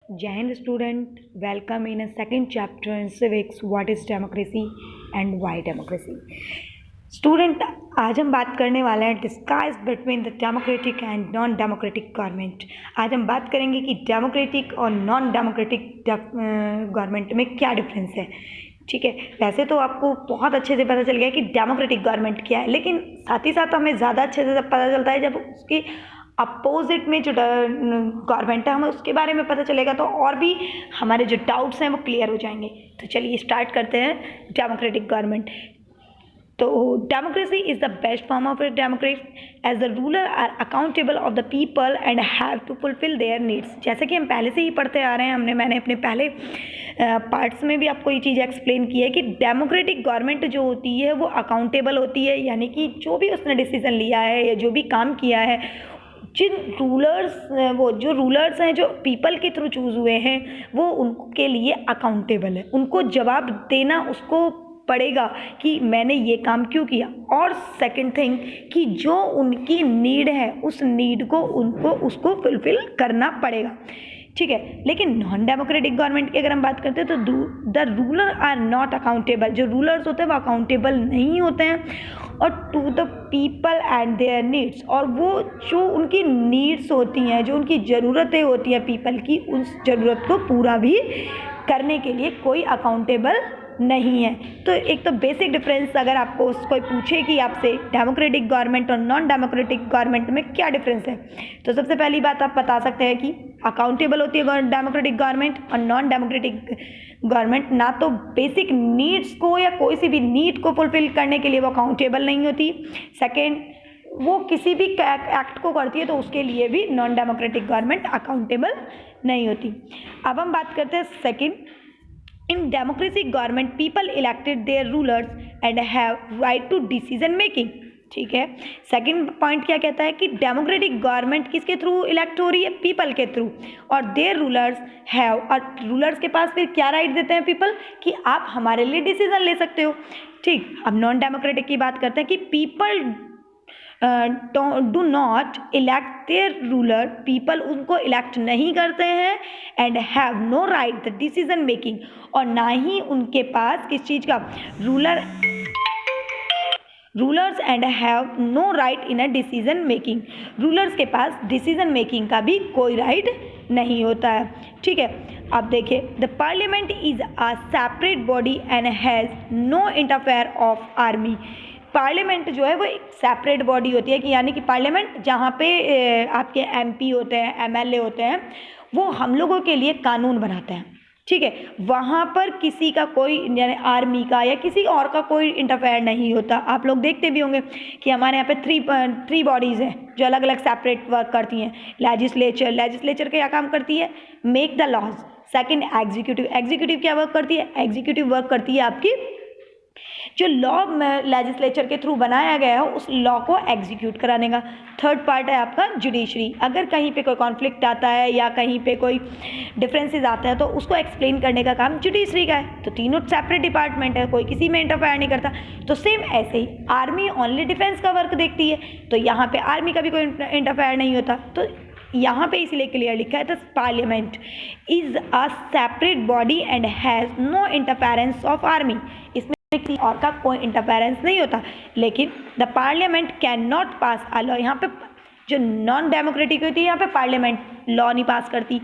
Jai Hind student, welcome in a second chapter in civics, what is democracy and why democracy. Student, आज हम बात करने वाले हैं डिस्काइज between the democratic and non democratic government. आज हम बात करेंगे कि डेमोक्रेटिक और नॉन डेमोक्रेटिक गवर्नमेंट में क्या डिफरेंस है। ठीक है, वैसे तो आपको बहुत अच्छे से पता चल गया कि डेमोक्रेटिक गवर्नमेंट क्या है, लेकिन साथ ही साथ हमें ज़्यादा अच्छे से पता चलता है जब उसकी अपोजिट में जो गवर्नमेंट है हमें उसके बारे में पता चलेगा, तो और भी हमारे जो डाउट्स हैं वो क्लियर हो जाएंगे। तो चलिए स्टार्ट करते हैं डेमोक्रेटिक गवर्नमेंट। तो democracy is the best form of democracy as the ruler are accountable of the people and have to fulfil their needs. जैसे कि हम पहले से ही पढ़ते आ रहे हैं, मैंने अपने पहले पार्ट्स में भी आपको ये चीज़ एक्सप्लेन की है कि डेमोक्रेटिक गवर्नमेंट जो होती है वो अकाउंटेबल होती है, यानी कि जो भी उसने डिसीजन लिया है या जो भी काम किया है, जिन रूलर्स हैं जो पीपल के थ्रू चूज़ हुए हैं, वो उनके लिए अकाउंटेबल है। उनको जवाब देना उसको पड़ेगा कि मैंने ये काम क्यों किया। और सेकंड थिंग कि जो उनकी नीड है उस नीड को उसको फुलफिल करना पड़ेगा। ठीक है, लेकिन नॉन डेमोक्रेटिक गवर्नमेंट की अगर हम बात करते हैं तो the ruler are not accountable. जो रूलर्स होते हैं वो अकाउंटेबल नहीं होते हैं और to the people and their needs, और वो जो उनकी नीड्स होती हैं, जो उनकी ज़रूरतें होती हैं पीपल की, उस ज़रूरत को पूरा भी करने के लिए कोई अकाउंटेबल नहीं है। तो एक तो बेसिक डिफरेंस अगर आपको कोई पूछे कि आपसे डेमोक्रेटिक गवर्नमेंट और नॉन डेमोक्रेटिक गवर्नमेंट में क्या डिफरेंस है, तो सबसे पहली बात आप बता सकते हैं कि अकाउंटेबल होती है डेमोक्रेटिक गवर्नमेंट, और नॉन डेमोक्रेटिक गवर्नमेंट ना तो बेसिक नीड्स को या कोई सी भी नीड को फुलफिल करने के लिए वो अकाउंटेबल नहीं होती। सेकेंड, वो किसी भी एक्ट को करती है तो उसके लिए भी नॉन डेमोक्रेटिक गवर्नमेंट अकाउंटेबल नहीं होती। अब हम बात करते हैं second, in democratic government people elected their rulers and have right to decision making. ठीक है, सेकंड पॉइंट क्या कहता है कि डेमोक्रेटिक गवर्नमेंट किसके थ्रू इलेक्ट हो रही है? पीपल के थ्रू, और देयर रूलर्स हैव, और रूलर्स के पास फिर क्या राइट देते हैं पीपल कि आप हमारे लिए डिसीजन ले सकते हो। ठीक, अब नॉन डेमोक्रेटिक की बात करते हैं कि people do not elect their ruler, people उनको इलेक्ट नहीं करते हैं, and have no right the decision making, और ना ही उनके पास किस चीज़ का rulers and have no right in a decision making, rulers के पास डिसीजन मेकिंग का भी कोई राइट नहीं होता है। ठीक है, अब देखिए, the parliament is a separate body and has no interfere of army. Parliament जो है वो एक सेपरेट बॉडी होती है, कि यानी कि पार्लियामेंट जहाँ पे आपके एमपी होते हैं, एमएलए होते हैं, वो हम लोगों के लिए कानून बनाते हैं। ठीक है, वहाँ पर किसी का कोई, यानी आर्मी का या किसी और का कोई इंटरफेयर नहीं होता। आप लोग देखते भी होंगे कि हमारे यहाँ पे थ्री बॉडीज़ हैं जो अलग अलग सेपरेट वर्क करती हैं। लेजिस्लेचर क्या काम करती है? Make the laws. Second, executive क्या वर्क करती है? एग्जीक्यूटिव वर्क करती है आपकी जो लॉ लेजिस्लेचर के थ्रू बनाया गया है उस लॉ को एग्जीक्यूट कराने का। थर्ड पार्ट है आपका जुडिशरी। अगर कहीं पे कोई कॉन्फ्लिक्ट आता है या कहीं पे कोई डिफरेंसेस आते हैं तो उसको एक्सप्लेन करने का काम जुडिशरी का है। तो तीनों सेपरेट डिपार्टमेंट है, कोई किसी में इंटरफेयर नहीं करता। तो सेम ऐसे ही आर्मी ओनली डिफेंस का वर्क देखती है, तो यहाँ पे आर्मी का भी कोई इंटरफेयर नहीं होता। तो यहाँ पे इसलिए क्लियर लिखा है, the parliament is a separate body and has no interference of army. इसमें किसी और का कोई इंटरफेरेंस नहीं होता। लेकिन the parliament can not pass a law. यहाँ पे जो नॉन डेमोक्रेटिक होती है, यहाँ पे पार्लियामेंट लॉ नहीं पास करती।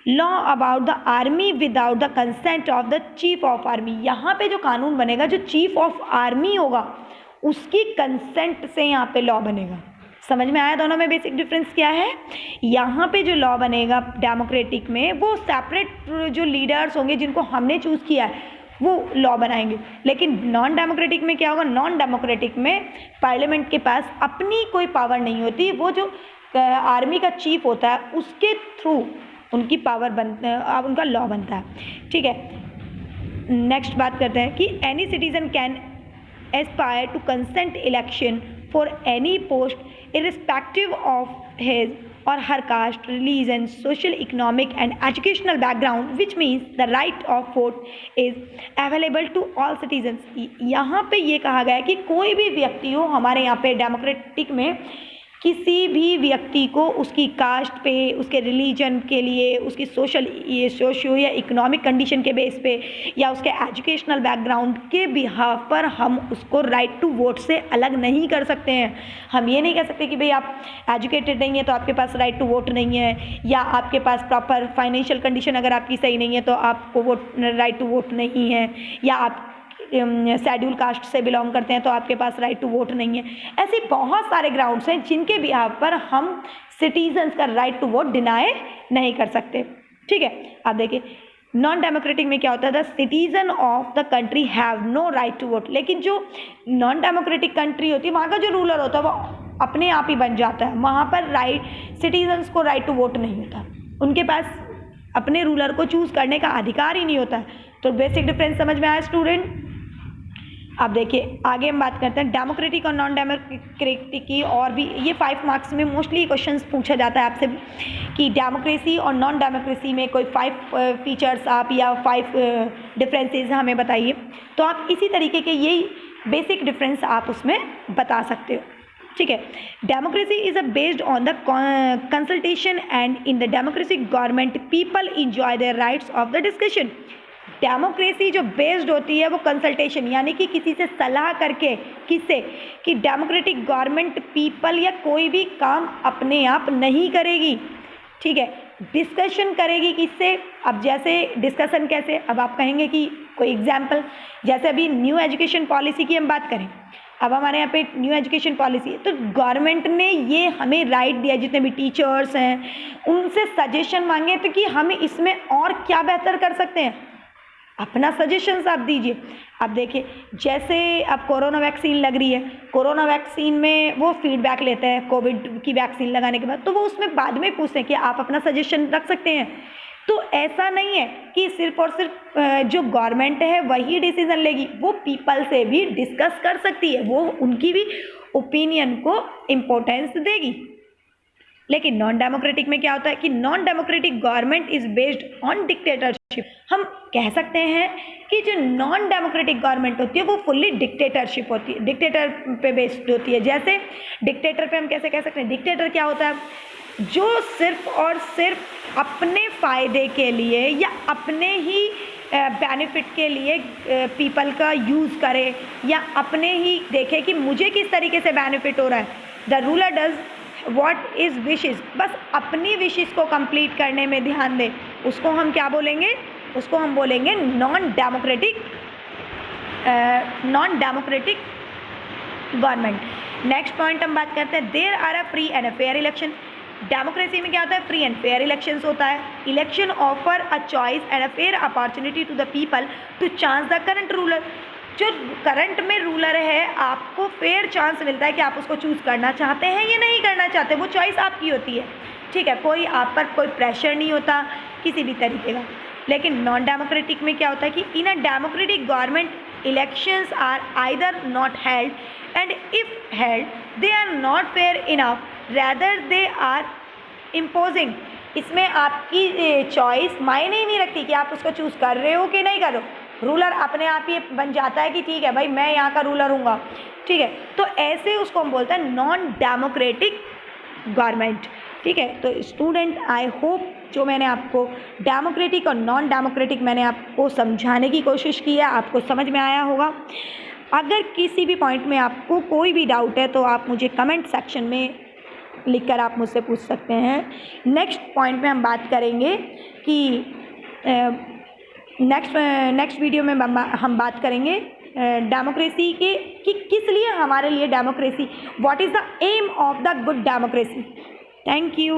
Law about the army without the consent of the chief of army. यहाँ पे जो कानून बनेगा, जो चीफ ऑफ आर्मी होगा उसकी कंसेंट से यहाँ पे लॉ बनेगा। समझ में आया दोनों में बेसिक डिफरेंस क्या है? यहाँ पे जो लॉ बनेगा डेमोक्रेटिक में, वो सेपरेट जो लीडर्स होंगे जिनको हमने चूज़ किया है वो लॉ बनाएंगे। लेकिन नॉन डेमोक्रेटिक में क्या होगा? नॉन डेमोक्रेटिक में पार्लियामेंट के पास अपनी कोई पावर नहीं होती। वो जो आर्मी का चीफ होता है उसके थ्रू उनकी पावर उनका लॉ बनता है। ठीक है, नेक्स्ट बात करते हैं कि any citizen can aspire to consent election for any post irrespective of his or her caste, religion, social, economic and educational background, which means the right of vote is available to all citizens। यहाँ पे ये कहा गया है कि कोई भी व्यक्ति हो, हमारे यहाँ पे डेमोक्रेटिक में किसी भी व्यक्ति को उसकी कास्ट पे, उसके रिलीजन के लिए, उसकी सोशियो या इकोनॉमिक कंडीशन के बेस पे या उसके एजुकेशनल बैकग्राउंड के बिहाफ पर हम उसको राइट टू वोट से अलग नहीं कर सकते हैं। हम ये नहीं कह सकते कि भाई आप एजुकेटेड नहीं है तो आपके पास राइट टू वोट नहीं है, या आपके पास प्रॉपर फाइनेंशियल कंडीशन अगर आपकी सही नहीं है तो आपको राइट टू वोट नहीं है, या आप शेड्यूल कास्ट से बिलोंग करते हैं तो आपके पास राइट टू वोट नहीं है। ऐसे बहुत सारे ग्राउंड्स हैं जिनके बिहाफ पर हम सिटीजन्स का राइट टू वोट डिनाई नहीं कर सकते। ठीक है, आप देखिए नॉन डेमोक्रेटिक में क्या होता है, the citizen of the country have no right to vote. लेकिन जो नॉन डेमोक्रेटिक कंट्री होती है वहाँ का जो रूलर होता है वो अपने आप ही बन जाता है, वहाँ पर सिटीजन्स को राइट टू वोट नहीं होता, उनके पास अपने रूलर को चूज़ करने का अधिकार ही नहीं होता। तो बेसिक डिफरेंस समझ में आया स्टूडेंट। अब देखिए आगे हम बात करते हैं डेमोक्रेटिक और नॉन डेमोक्रेटिक की, और भी ये 5 मार्क्स में मोस्टली क्वेश्चंस पूछा जाता है आपसे कि डेमोक्रेसी और नॉन डेमोक्रेसी में कोई 5 फीचर्स आप या 5 डिफरेंसेस हमें बताइए। तो आप इसी तरीके के यही बेसिक डिफरेंस आप उसमें बता सकते हो। ठीक है, democracy is based on the consultation and in the democratic government people enjoy their rights of the discussion. Democracy जो बेस्ड होती है वो कंसल्टेशन यानी कि किसी से सलाह करके, किससे, कि डेमोक्रेटिक गवर्नमेंट पीपल या कोई भी काम अपने आप नहीं करेगी। ठीक है, डिस्कशन करेगी किससे। अब जैसे डिस्कशन कैसे, अब आप कहेंगे कि कोई एग्जाम्पल, जैसे अभी न्यू एजुकेशन पॉलिसी की हम बात करें, अब हमारे यहाँ पे न्यू एजुकेशन पॉलिसी है तो गवर्नमेंट ने ये हमें राइट दिया, जितने भी टीचर्स हैं उनसे सजेशन मांगे तो कि हम इसमें और क्या बेहतर कर सकते हैं, अपना सजेशंस आप दीजिए। अब देखिए जैसे अब कोरोना वैक्सीन लग रही है, कोरोना वैक्सीन में वो फीडबैक लेते हैं कोविड की वैक्सीन लगाने के बाद, तो वो उसमें बाद में पूछते हैं कि आप अपना सजेशन रख सकते हैं। तो ऐसा नहीं है कि सिर्फ और सिर्फ जो गवर्नमेंट है वही डिसीजन लेगी, वो पीपल से भी डिस्कस कर सकती है, वो उनकी भी ओपिनियन को इम्पोर्टेंस देगी। लेकिन नॉन डेमोक्रेटिक में क्या होता है कि non democratic government is based on dictatorship. हम कह सकते हैं कि जो नॉन डेमोक्रेटिक गवर्नमेंट होती है वो फुल्ली डिक्टेटरशिप होती है, डिक्टेटर पे बेस्ड होती है। जैसे डिक्टेटर पे हम कैसे कह सकते हैं, डिक्टेटर क्या होता है, जो सिर्फ और सिर्फ अपने फ़ायदे के लिए या अपने ही बेनिफिट के लिए पीपल का यूज़ करे, या अपने ही देखे कि मुझे किस तरीके से बेनिफिट हो रहा है। The ruler does what is wishes, बस अपनी विशेज़ को कंप्लीट करने में ध्यान दे, उसको हम क्या बोलेंगे, उसको हम बोलेंगे non democratic government. Next point हम बात करते हैं, there are a free and a fair election. Democracy में क्या होता है, फ्री एंड फेयर इलेक्शंस होता है। Election offer a choice and a fair opportunity to the people to chance the current ruler. जो करंट में रूलर है आपको फेयर चांस मिलता है कि आप उसको चूज़ करना चाहते हैं या नहीं करना चाहते, वो चॉइस आपकी होती है। ठीक है, कोई आप पर कोई प्रेशर नहीं होता किसी भी तरीके का। लेकिन नॉन डेमोक्रेटिक में क्या होता है कि in a democratic government elections are either not held and if held they are not fair enough, rather they are imposing. इसमें आपकी चॉइस मायने ही नहीं रखती कि आप उसको चूज़ कर रहे हो कि नहीं कर रहे हो, रूलर अपने आप ही बन जाता है कि ठीक है भाई मैं यहाँ का रूलर हूँगा। ठीक है, तो ऐसे उसको हम बोलते हैं नॉन डेमोक्रेटिक गवर्नमेंट। ठीक है, तो स्टूडेंट आई होप जो मैंने आपको डेमोक्रेटिक और नॉन डेमोक्रेटिक मैंने आपको समझाने की कोशिश की है, आपको समझ में आया होगा। अगर किसी भी पॉइंट में आपको कोई भी डाउट है तो आप मुझे कमेंट सेक्शन में लिखकर आप मुझसे पूछ सकते हैं। नेक्स्ट पॉइंट में हम बात करेंगे कि नेक्स्ट वीडियो में हम बात करेंगे डेमोक्रेसी के कि किस लिए हमारे लिए democracy, what is the aim of the good democracy. Thank you.